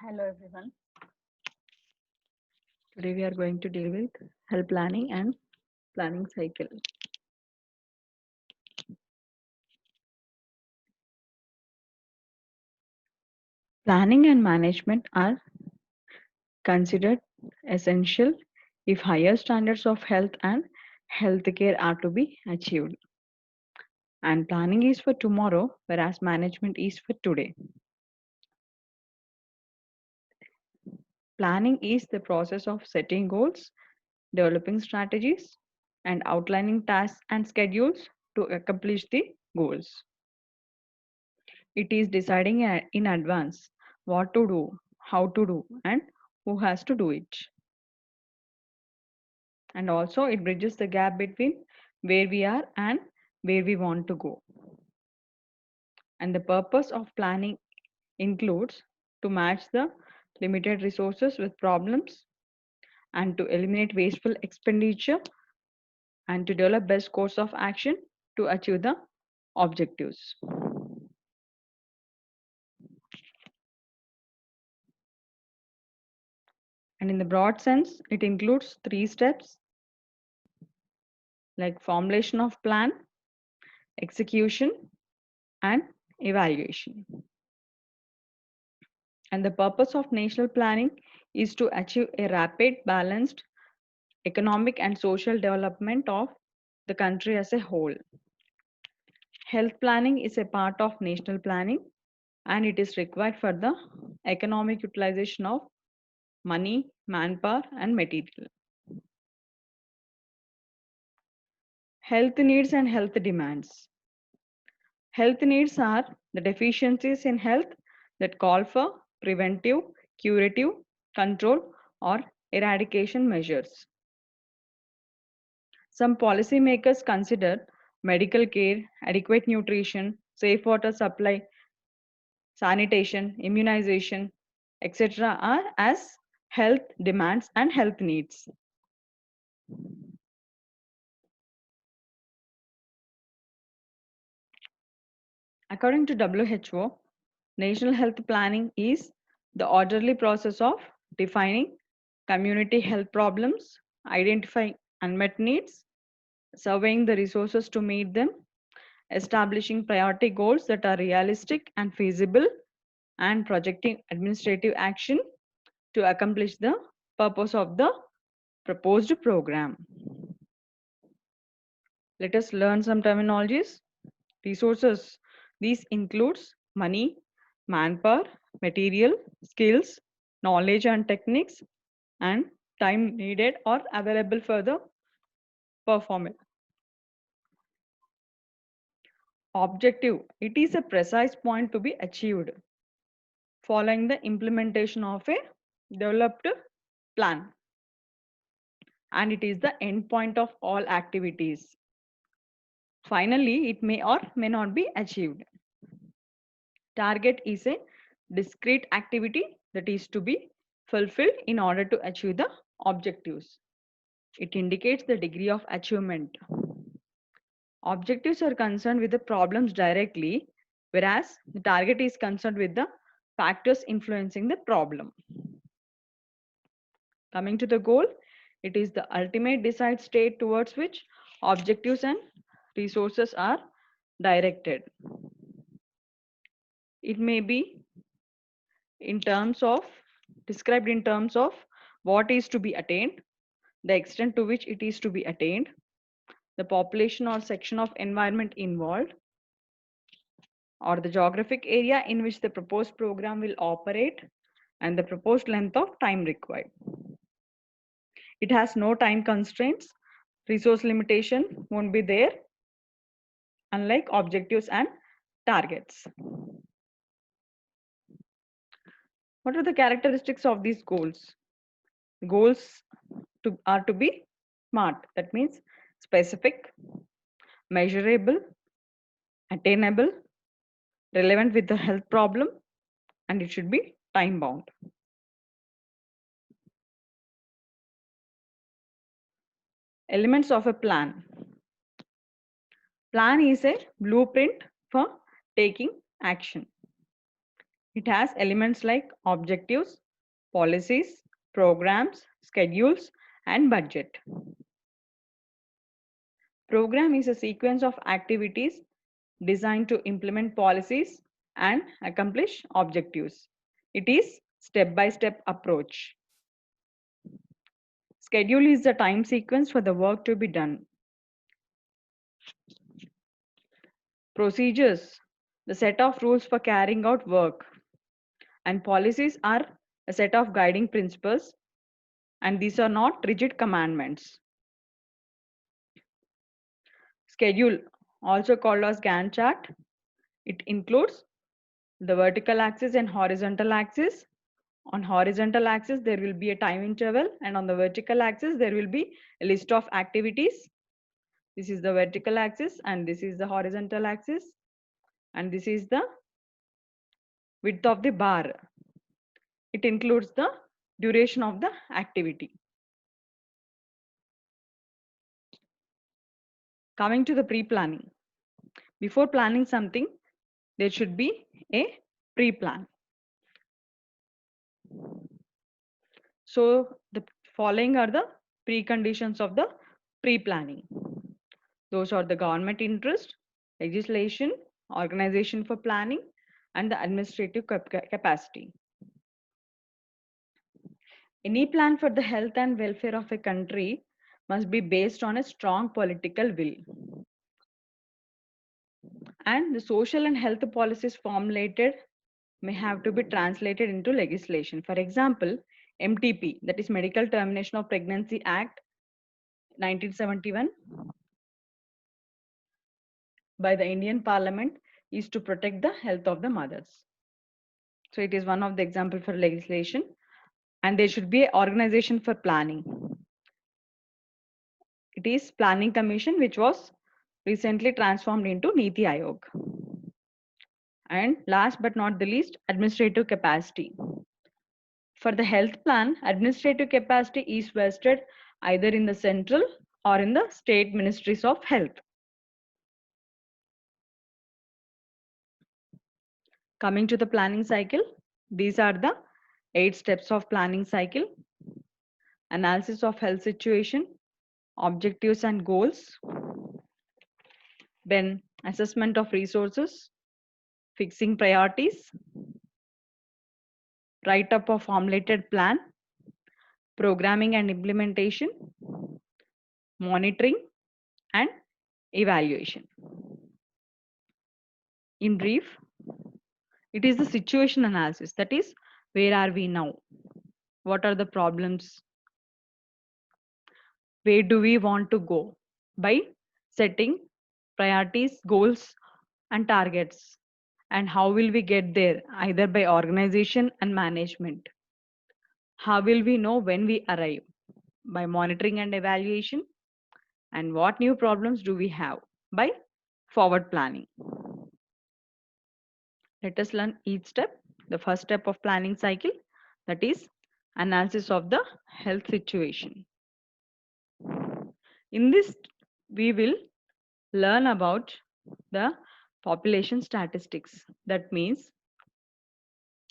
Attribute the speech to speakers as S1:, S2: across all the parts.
S1: Hello everyone. Today we are going to deal with health planning and planning cycle. Planning and management are considered essential if higher standards of health and healthcare are to be achieved. And planning is for tomorrow, whereas management is for today. Planning is the process of setting goals, developing strategies, and outlining tasks and schedules to accomplish the goals. It is deciding in advance what to do, how to do, and who has to do it. And also, it bridges the gap between where we are and where we want to go. And the purpose of planning includes to match the limited resources with problems and to eliminate wasteful expenditure and to develop best course of action to achieve the objectives. And in the broad sense, it includes three steps like formulation of plan, execution, and evaluation. And the purpose of national planning is to achieve a rapid, balanced economic and social development of the country as a whole. Health planning is a part of national planning and it is required for the economic utilization of money, manpower, and material. Health needs and health demands. Health needs are the deficiencies in health that call for preventive, curative, control, or eradication measures. Some policymakers consider medical care, adequate nutrition, safe water supply, sanitation, immunization, etc. are as health demands and health needs. According to WHO, national health planning is the orderly process of defining community health problems, identifying unmet needs, surveying the resources to meet them, establishing priority goals that are realistic and feasible, and projecting administrative action to accomplish the purpose of the proposed program. Let us learn some terminologies. Resources. These includes money, manpower, material, skills, knowledge and techniques, and time needed or available for the performance. Objective. It is a precise point to be achieved following the implementation of a developed plan. And it is the end point of all activities. Finally, it may or may not be achieved. Target is a discrete activity that is to be fulfilled in order to achieve the objectives. It indicates the degree of achievement. Objectives are concerned with the problems directly, whereas the target is concerned with the factors influencing the problem. Coming to the goal, it is the ultimate desired state towards which objectives and resources are directed. It may be in terms of described in terms of what is to be attained, the extent to which it is to be attained, the population or section of environment involved, or the geographic area in which the proposed program will operate, and the proposed length of time required. It has no time constraints, resource limitation won't be there, unlike objectives and targets. What are the characteristics of these goals? Goals are to be SMART, that means specific, measurable, attainable, relevant with the health problem, and it should be time bound. Elements of a plan. Plan is a blueprint for taking action. It has elements like objectives, policies, programs, schedules, and budget. Program is a sequence of activities designed to implement policies and accomplish objectives. It is step-by-step approach. Schedule is the time sequence for the work to be done. Procedures, the set of rules for carrying out work. And policies are a set of guiding principles, and these are not rigid commandments. Schedule, also called as Gantt chart, it includes the vertical axis and horizontal axis. On horizontal axis, there will be a time interval, and on the vertical axis, there will be a list of activities. This is the vertical axis, and this is the horizontal axis, and this is the width of the bar. It includes the duration of the activity. Coming to the pre-planning. Before planning something, there should be a pre-plan. So the following are the preconditions of the pre-planning. Those are the government interest, legislation, organization for planning, and the administrative capacity. Any plan for the health and welfare of a country must be based on a strong political will. And the social and health policies formulated may have to be translated into legislation. For example, MTP, that is Medical Termination of Pregnancy Act 1971 by the Indian Parliament is to protect the health of the mothers. So it is one of the example for legislation, and there should be an organization for planning. It is Planning Commission, which was recently transformed into Niti Aayog. And last but not the least, administrative capacity. For the health plan, administrative capacity is vested either in the central or in the state ministries of health. Coming to the planning cycle, these are the 8 steps of planning cycle. Analysis of health situation, objectives and goals, then assessment of resources, fixing priorities, write-up of formulated plan, programming and implementation, monitoring, and evaluation. In brief, it is the situation analysis, that is, where are we now? What are the problems? Where do we want to go? By setting priorities, goals, and targets. And how will we get there? Either by organization and management. How will we know when we arrive? By monitoring and evaluation. And what new problems do we have? By forward planning. Let us learn each step. The first step of planning cycle, that is analysis of the health situation. In this, we will learn about the population statistics. That means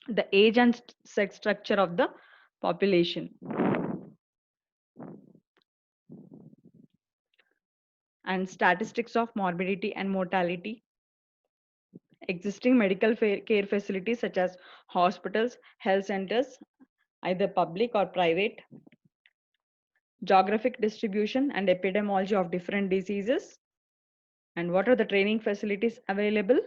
S1: the age and sex structure of the population. And statistics of morbidity and mortality. Existing medical care facilities such as hospitals, health centers, either public or private. Geographic distribution and epidemiology of different diseases. And what are the training facilities available?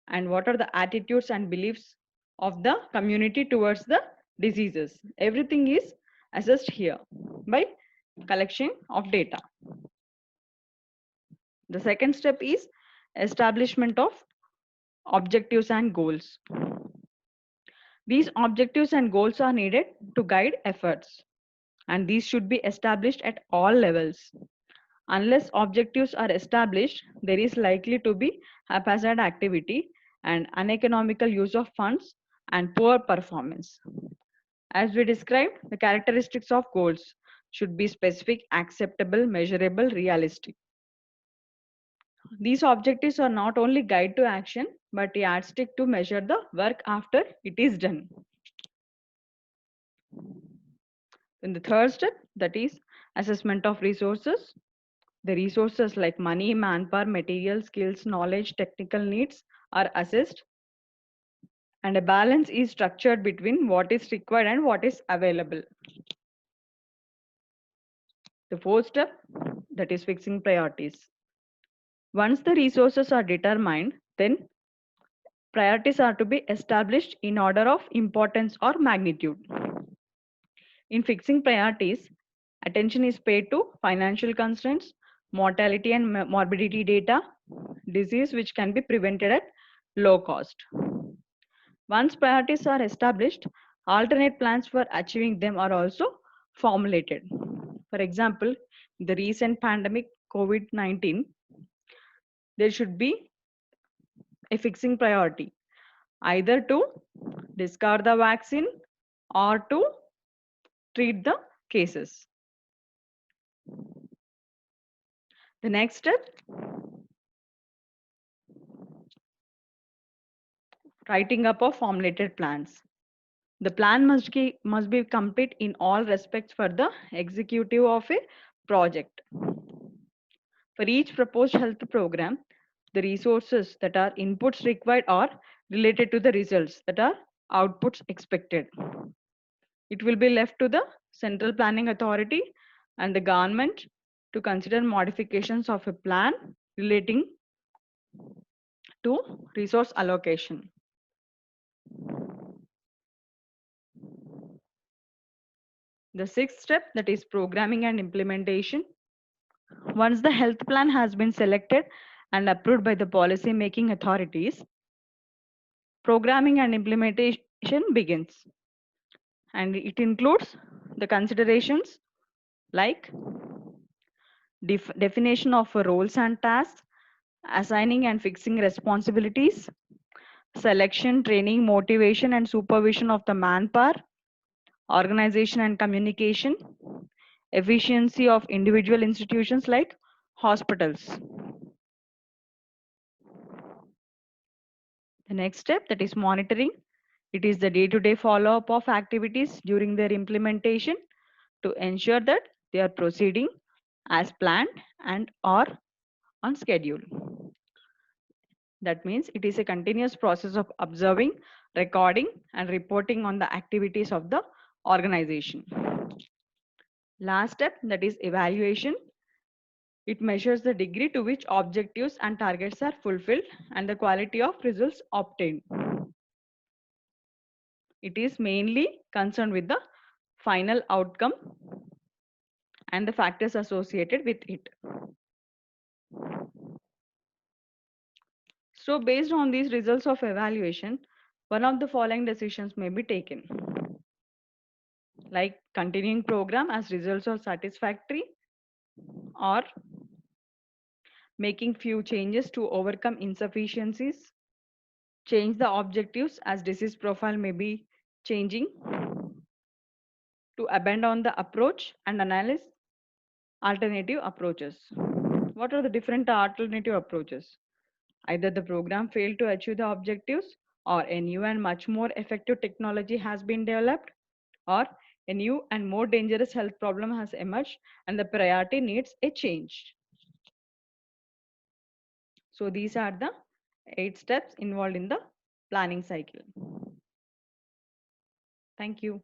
S1: And what are the attitudes and beliefs of the community towards the diseases? Everything is assessed here by collection of data. The second step is establishment of objectives and goals. These objectives and goals are needed to guide efforts, and these should be established at all levels. Unless objectives are established, there is likely to be haphazard activity and uneconomical use of funds and poor performance. As we described, the characteristics of goals should be specific, acceptable, measurable, realistic. These objectives are not only guide to action, but yardstick to measure the work after it is done. Then the third step, that is assessment of resources. The resources like money, manpower, material, skills, knowledge, technical needs are assessed, and a balance is structured between what is required and what is available. The fourth step, that is fixing priorities. Once the resources are determined, then priorities are to be established in order of importance or magnitude. In fixing priorities, attention is paid to financial constraints, mortality and morbidity data, disease which can be prevented at low cost. Once priorities are established, alternate plans for achieving them are also formulated. For example, the recent pandemic COVID-19, there should be a fixing priority either to discard the vaccine or to treat the cases. The next step, writing up of formulated plans. The plan must be complete in all respects for the executive of a project. For each proposed health program, the resources that are inputs required are related to the results that are outputs expected. It will be left to the central planning authority and the government to consider modifications of a plan relating to resource allocation. The sixth step, that is programming and implementation. Once the health plan has been selected and approved by the policy making authorities, programming and implementation begins. And it includes the considerations like definition of roles and tasks, assigning and fixing responsibilities, selection, training, motivation, and supervision of the manpower, organization and communication, efficiency of individual institutions like hospitals. The next step, that is monitoring. It is the day-to-day follow-up of activities during their implementation to ensure that they are proceeding as planned and or on schedule. That means it is a continuous process of observing, recording, and reporting on the activities of the organization. Last step, that is evaluation. It measures the degree to which objectives and targets are fulfilled and the quality of results obtained. It is mainly concerned with the final outcome and the factors associated with it. So based on these results of evaluation, one of the following decisions may be taken. Like continuing program as results are satisfactory, or making few changes to overcome insufficiencies, change the objectives as disease profile may be changing, to abandon the approach and analyze alternative approaches. What are the different alternative approaches? Either the program failed to achieve the objectives, or a new and much more effective technology has been developed, or a new and more dangerous health problem has emerged and the priority needs a change. So these are the 8 steps involved in the planning cycle. Thank you.